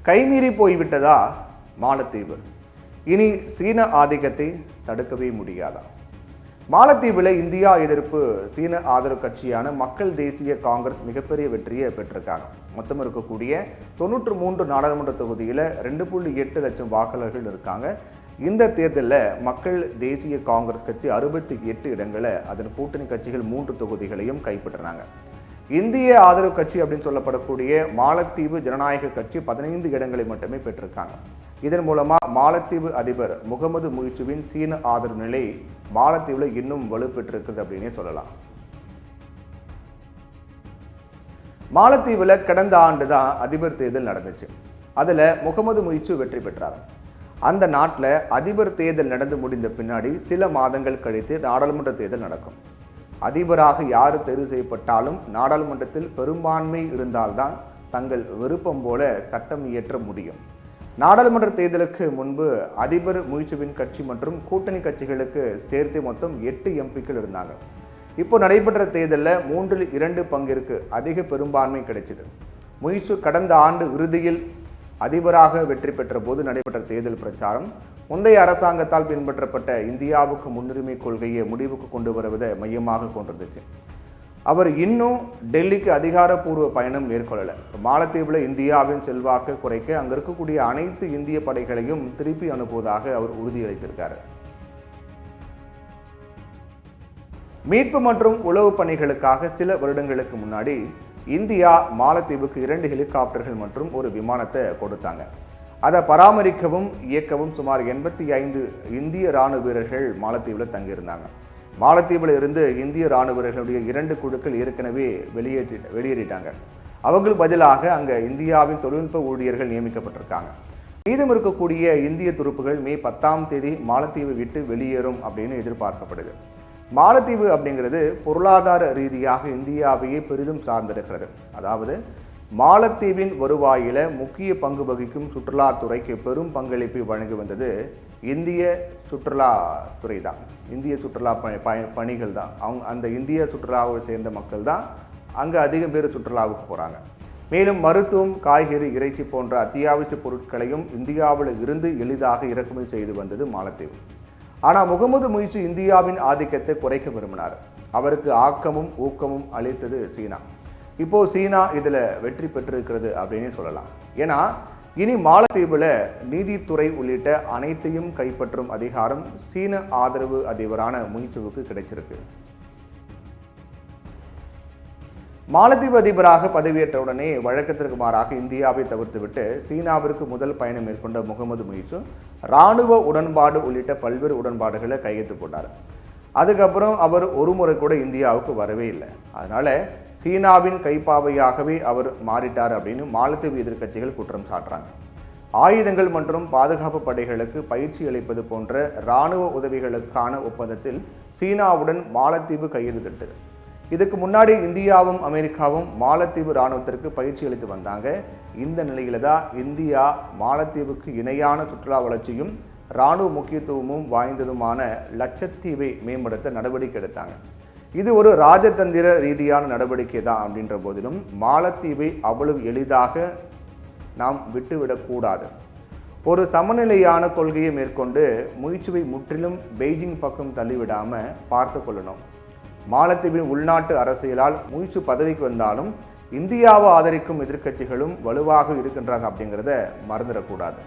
கைமீறி போய்விட்டதா மாலத்தீவு? இனி சீன ஆதிக்கத்தை தடுக்கவே முடியாதா? மாலத்தீவில் இந்தியா எதிர்ப்பு சீன ஆதரவு கட்சியான மக்கள் தேசிய காங்கிரஸ் மிகப்பெரிய வெற்றியை பெற்றிருக்காங்க. மொத்தம் இருக்கக்கூடிய 93 நாடாளுமன்ற தொகுதியில் 2.8 லட்சம் வாக்காளர்கள் இருக்காங்க. இந்த தேர்தலில் மக்கள் தேசிய காங்கிரஸ் கட்சி 68 இடங்களை, அதன் கூட்டணி கட்சிகள் 3 தொகுதிகளையும் கைப்பற்றினாங்க. இந்திய ஆதரவு கட்சி அப்படின்னு சொல்லப்படக்கூடிய மாலத்தீவு ஜனநாயக கட்சி 15 இடங்களை மட்டுமே பெற்றிருக்காங்க. இதன் மூலமா மாலத்தீவு அதிபர் முகமது முயிசுவின் சீன ஆதரவு நிலை மாலத்தீவில் இன்னும் வலுப்பெற்றிருக்குது அப்படின்னே சொல்லலாம். மாலத்தீவில் கடந்த ஆண்டு தான் அதிபர் தேர்தல் நடந்துச்சு. அதில் முகமது முயிசு வெற்றி பெற்றார். அந்த நாட்டில் அதிபர் தேர்தல் நடந்து முடிந்த பின்னாடி சில மாதங்கள் கழித்து நாடாளுமன்ற தேர்தல் நடக்கும். அதிபராக யார் தேர்வு செய்யப்பட்டாலும் நாடாளுமன்றத்தில் பெரும்பான்மை இருந்தால்தான் தங்கள் விருப்பம் போல சட்டம் இயற்ற முடியும். நாடாளுமன்ற தேர்தலுக்கு முன்பு அதிபர் முயிசுவின் கட்சி மற்றும் கூட்டணி கட்சிகளுக்கு சேர்த்து மொத்தம் 8 எம்பிக்கள் இருந்தாங்க. இப்போ நடைபெற்ற தேர்தலில் 2/3 பங்கிற்கு அதிக பெரும்பான்மை கிடைச்சது. முயிசு கடந்த ஆண்டு இறுதியில் அதிபராக வெற்றி பெற்ற போது நடைபெற்ற தேர்தல் பிரச்சாரம் முந்தைய அரசாங்கத்தால் பின்பற்றப்பட்ட இந்தியாவுக்கு முன்னுரிமை கொள்கையை முடிவுக்கு கொண்டு வருவதை மையமாக கொண்டிருந்துச்சு. அவர் இன்னும் டெல்லிக்கு அதிகாரப்பூர்வ பயணம் மேற்கொள்ளலை. மாலத்தீவில் இந்தியாவின் செல்வாக்கு குறைக்க அங்கே இருக்கக்கூடிய அனைத்து இந்திய படைகளையும் திருப்பி அனுப்புவதாக அவர் உறுதியளித்திருக்கார். மீட்பு மற்றும் உளவு பணிகளுக்காக சில வருடங்களுக்கு முன்னாடி இந்தியா மாலத்தீவுக்கு 2 ஹெலிகாப்டர்கள் மற்றும் ஒரு விமானத்தை கொடுத்தாங்க. அதை பராமரிக்கவும் இயக்கவும் சுமார் 85 இந்திய இராணுவ வீரர்கள் மாலத்தீவில் தங்கியிருந்தாங்க. மாலத்தீவில் இருந்து இந்திய இராணுவ வீரர்களுடைய 2 குழுக்கள் ஏற்கனவே வெளியேறிட்டாங்க. அவங்களுக்கு பதிலாக அங்கே இந்தியாவின் தொழில்நுட்ப ஊழியர்கள் நியமிக்கப்பட்டிருக்காங்க. மீதம் இருக்கக்கூடிய இந்திய துருப்புகள் மே 10ஆம் தேதி மாலத்தீவை விட்டு வெளியேறும் அப்படின்னு எதிர்பார்க்கப்படுது. மாலத்தீவு அப்படிங்கிறது பொருளாதார ரீதியாக இந்தியாவையே பெரிதும் சார்ந்திருக்கிறது. அதாவது மாலத்தீவின் வருவாயில முக்கிய பங்கு வகிக்கும் சுற்றுலாத்துறைக்கு பெரும் பங்களிப்பை வழங்கி வந்தது இந்திய சுற்றுலாத்துறை தான். இந்திய சுற்றுலா பணிகள் தான். அந்த இந்திய சுற்றுலாவை சேர்ந்த மக்கள் தான் அங்கே அதிகம் பேர் சுற்றுலாவுக்கு போகிறாங்க. மேலும் மருத்துவம், காய்கறி, இறைச்சி போன்ற அத்தியாவசிய பொருட்களையும் இந்தியாவில் இருந்து எளிதாக இறக்குமதி செய்து வந்தது மாலத்தீவு. ஆனால் முகமது முயிசு இந்தியாவின் ஆதிக்கத்தை குறைக்க விரும்பினார். அவருக்கு ஆக்கமும் ஊக்கமும் அளித்தது சீனா. இப்போ சீனா இதில் வெற்றி பெற்றிருக்கிறது அப்படின்னு சொல்லலாம். ஏன்னா இனி மாலத்தீவில் நீதித்துறை உள்ளிட்ட அனைத்தையும் கைப்பற்றும் அதிகாரம் சீன ஆதரவு அதிபரான முயிசுவுக்கு கிடைச்சிருக்கு. மாலத்தீவு அதிபராக பதவியேற்ற உடனே வழக்கத்திற்கு மாறாக இந்தியாவை தவிர்த்துவிட்டு சீனாவிற்கு முதல் பயணம் மேற்கொண்ட முகமது முயிசு இராணுவ உடன்பாடு உள்ளிட்ட பல்வேறு உடன்பாடுகளை கையெழுத்து போட்டார். அதுக்கப்புறம் அவர் ஒரு முறை கூட இந்தியாவுக்கு வரவே இல்லை. அதனால சீனாவின் கைப்பாவையாகவே அவர் மாறிட்டார் அப்படின்னு மாலத்தீவு எதிர்க்கட்சிகள் குற்றம் சாட்டுறாங்க. ஆயுதங்கள் மற்றும் பாதுகாப்பு படைகளுக்கு பயிற்சி அளிப்பது போன்ற இராணுவ உதவிகளுக்கான ஒப்பந்தத்தில் சீனாவுடன் மாலத்தீவு கையெழுத்திட்டது. இதுக்கு முன்னாடி இந்தியாவும் அமெரிக்காவும் மாலத்தீவு இராணுவத்திற்கு பயிற்சி அளித்து வந்தாங்க. இந்த நிலையில தான் இந்தியா மாலத்தீவுக்கு இணையான சுற்றுலா வளர்ச்சியும் இராணுவ முக்கியத்துவமும் வாய்ந்ததுமான லட்சத்தீவை மேம்படுத்த நடவடிக்கை எடுத்தாங்க. இது ஒரு ராஜதந்திர ரீதியான நடவடிக்கை தான். அப்படின்ற போதிலும் மாலத்தீவை அவ்வளவு எளிதாக நாம் விட்டுவிடக்கூடாது. ஒரு சமநிலையான கொள்கையை மேற்கொண்டு முயிசுவை முற்றிலும் பெய்ஜிங் பக்கம் தள்ளிவிடாமல் பார்த்து கொள்ளணும். மாலத்தீவின் உள்நாட்டு அரசியலால் முயிசு பதவிக்கு வந்தாலும் இந்தியாவை ஆதரிக்கும் எதிர்க்கட்சிகளும் வலுவாக இருக்கின்றாங்க அப்படிங்கிறத மறந்துடக்கூடாது.